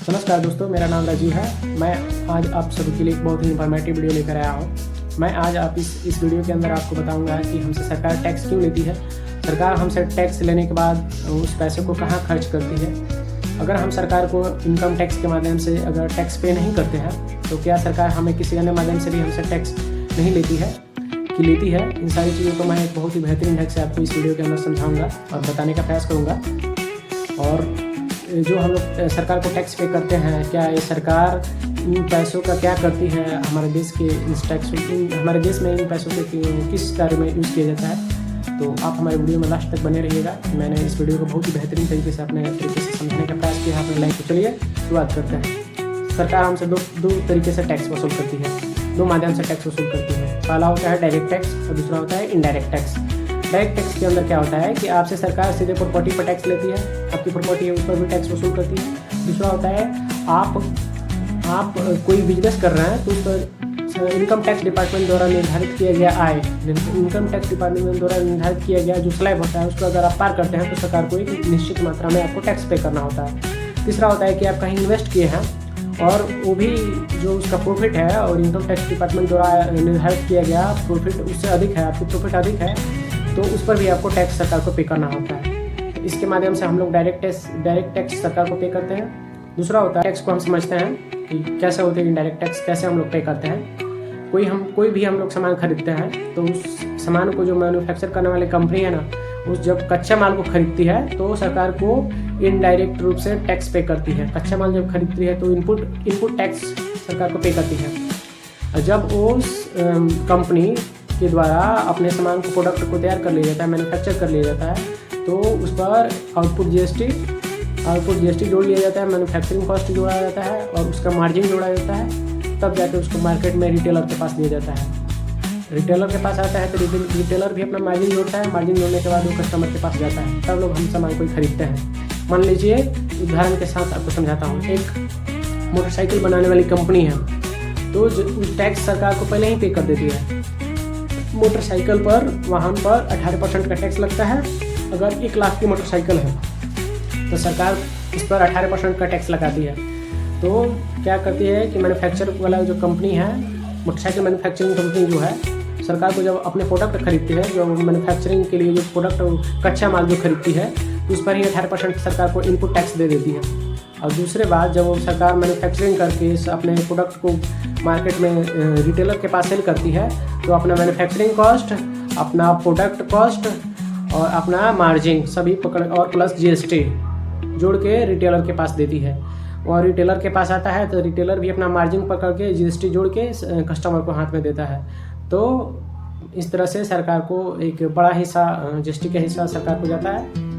नमस्कार दोस्तों, मेरा नाम राजीव है। मैं आज आप सभी के लिए एक बहुत ही इंफॉर्मेटिव वीडियो लेकर आया हूँ। मैं आज आप इस वीडियो के अंदर आपको बताऊंगा कि हमसे सरकार टैक्स क्यों लेती है, सरकार हमसे टैक्स लेने के बाद उस पैसे को कहाँ खर्च करती है। अगर हम सरकार को इनकम टैक्स के माध्यम से अगर टैक्स पे नहीं करते हैं तो क्या सरकार हमें किसी अन्य माध्यम से भी हमसे टैक्स नहीं लेती है कि लेती है। इन सारी चीज़ों को मैं एक बहुत ही बेहतरीन ढंग से आपको इस वीडियो के अंदर समझाऊँगा और बताने का प्रयास करूँगा। और जो हम लोग सरकार को टैक्स पे करते हैं, क्या ये सरकार इन पैसों का क्या करती है, हमारे देश के हमारे देश में इन पैसों के किस कार्य में यूज़ किया जाता है। तो आप हमारे वीडियो में लास्ट तक बने रहिएगा। मैंने इस वीडियो को बहुत ही बेहतरीन तरीके से अपने तरीके से समझने का प्रयास किया अपने लाइफ को। चलिए शुरुआत करते हैं। सरकार हमसे दो तरीके से टैक्स वसूल करती है, दो माध्यम से टैक्स वसूल करती है। पहला होता है डायरेक्ट टैक्स और दूसरा होता है इनडायरेक्ट टैक्स। डायरेक्ट टैक्स के अंदर क्या होता है कि आपसे सरकार सीधे प्रॉपर्टी पर टैक्स लेती है, आपकी प्रॉपर्टी है उस पर भी टैक्स वसूल करती है। दूसरा होता है आप कोई बिजनेस कर रहे हैं तो उस पर इनकम टैक्स डिपार्टमेंट द्वारा निर्धारित किया गया आय, इनकम टैक्स डिपार्टमेंट द्वारा निर्धारित किया गया जो स्लैब होता है उसको अगर आप पार करते हैं तो सरकार को एक निश्चित मात्रा में आपको टैक्स पे करना होता है। तीसरा होता है कि आप कहीं इन्वेस्ट किए हैं और वो भी जो उसका प्रॉफिट है और इनकम टैक्स डिपार्टमेंट द्वारा निर्धारित किया गया प्रॉफिट उससे अधिक है, आपकी प्रॉफिट अधिक है तो उस पर भी आपको टैक्स सरकार को पे करना होता है। तो इसके माध्यम से हम लोग डायरेक्ट टैक्स सरकार को पे करते हैं। दूसरा होता है टैक्स को हम समझते हैं कि कैसे होते हैं इनडायरेक्ट टैक्स, कैसे हम लोग पे करते हैं। कोई भी हम लोग सामान खरीदते हैं तो उस सामान को जो मैन्युफैक्चर करने वाली कंपनी है ना, उस जब कच्चा माल को खरीदती है तो सरकार को इनडायरेक्ट रूप से टैक्स पे करती है। कच्चा माल जब खरीदती है तो इनपुट टैक्स सरकार को पे करती है। जब उस कंपनी के द्वारा अपने सामान को प्रोडक्ट को तैयार कर लिया जाता है, मैन्युफैक्चर कर लिया जाता है तो उस पर आउटपुट जीएसटी जोड़ लिया जाता है, मैन्युफैक्चरिंग कॉस्ट जोड़ा जाता है और उसका मार्जिन जोड़ा जाता है। तब जाकर उसको मार्केट में रिटेलर के पास दिया जाता है। रिटेलर के पास आता है तो रिटेलर भी अपना मार्जिन जोड़ता है, मार्जिन जोड़ने के बाद वो कस्टमर के पास जाता है, तब लोग हम सामान को खरीदते हैं। मान लीजिए उदाहरण के साथ आपको समझाता हूँ। एक मोटरसाइकिल बनाने वाली कंपनी है तो टैक्स सरकार को पहले ही पे कर देती है। मोटरसाइकिल पर वाहन पर 18% का टैक्स लगता है। अगर 1 लाख की मोटरसाइकिल है तो सरकार इस पर 18% का टैक्स लगाती है। तो क्या करती है कि मैन्युफैक्चर वाला जो कंपनी है, मोटरसाइकिल मैन्युफैक्चरिंग कंपनी जो है, सरकार को जब अपने प्रोडक्ट खरीदती है, जो मैन्युफैक्चरिंग के लिए जो प्रोडक्ट कच्चा माल जो खरीदती है तो उस पर ही 18% सरकार को इनपुट टैक्स दे देती है। और दूसरे बात जब वो सरकार मैन्युफैक्चरिंग करके अपने प्रोडक्ट को मार्केट में रिटेलर के पास सेल करती है तो अपना मैन्युफैक्चरिंग कॉस्ट, अपना प्रोडक्ट कॉस्ट और अपना मार्जिन सभी पकड़ और प्लस जीएसटी जोड़ के रिटेलर के पास देती है। और रिटेलर के पास आता है तो रिटेलर भी अपना मार्जिन पकड़ के जीएसटी जोड़ के कस्टमर को हाथ में देता है। तो इस तरह से सरकार को एक बड़ा हिस्सा जीएसटी का हिस्सा सरकार को जाता है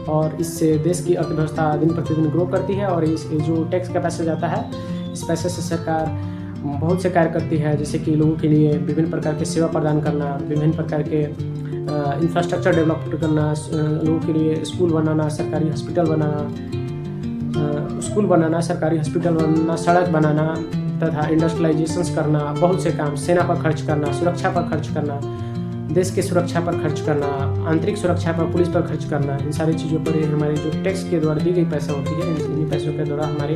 और इससे देश की अर्थव्यवस्था दिन प्रतिदिन ग्रो करती है। और इस जो टैक्स का पैसा जाता है, इस पैसे से सरकार बहुत से कार्य करती है, जैसे कि लोगों के लिए विभिन्न प्रकार के सेवा प्रदान करना, विभिन्न प्रकार के इंफ्रास्ट्रक्चर डेवलप करना, लोगों के लिए स्कूल बनाना, सरकारी हॉस्पिटल बनाना, सड़क बनाना तथा इंडस्ट्रियलाइजेशंस करना, बहुत से काम, सेना पर खर्च करना, सुरक्षा पर खर्च करना, देश की सुरक्षा पर खर्च करना, आंतरिक सुरक्षा पर, पुलिस पर खर्च करना। इन सारी चीज़ों पर हमारे जो टैक्स के द्वारा दी गई पैसा होती है, इन पैसों के द्वारा हमारे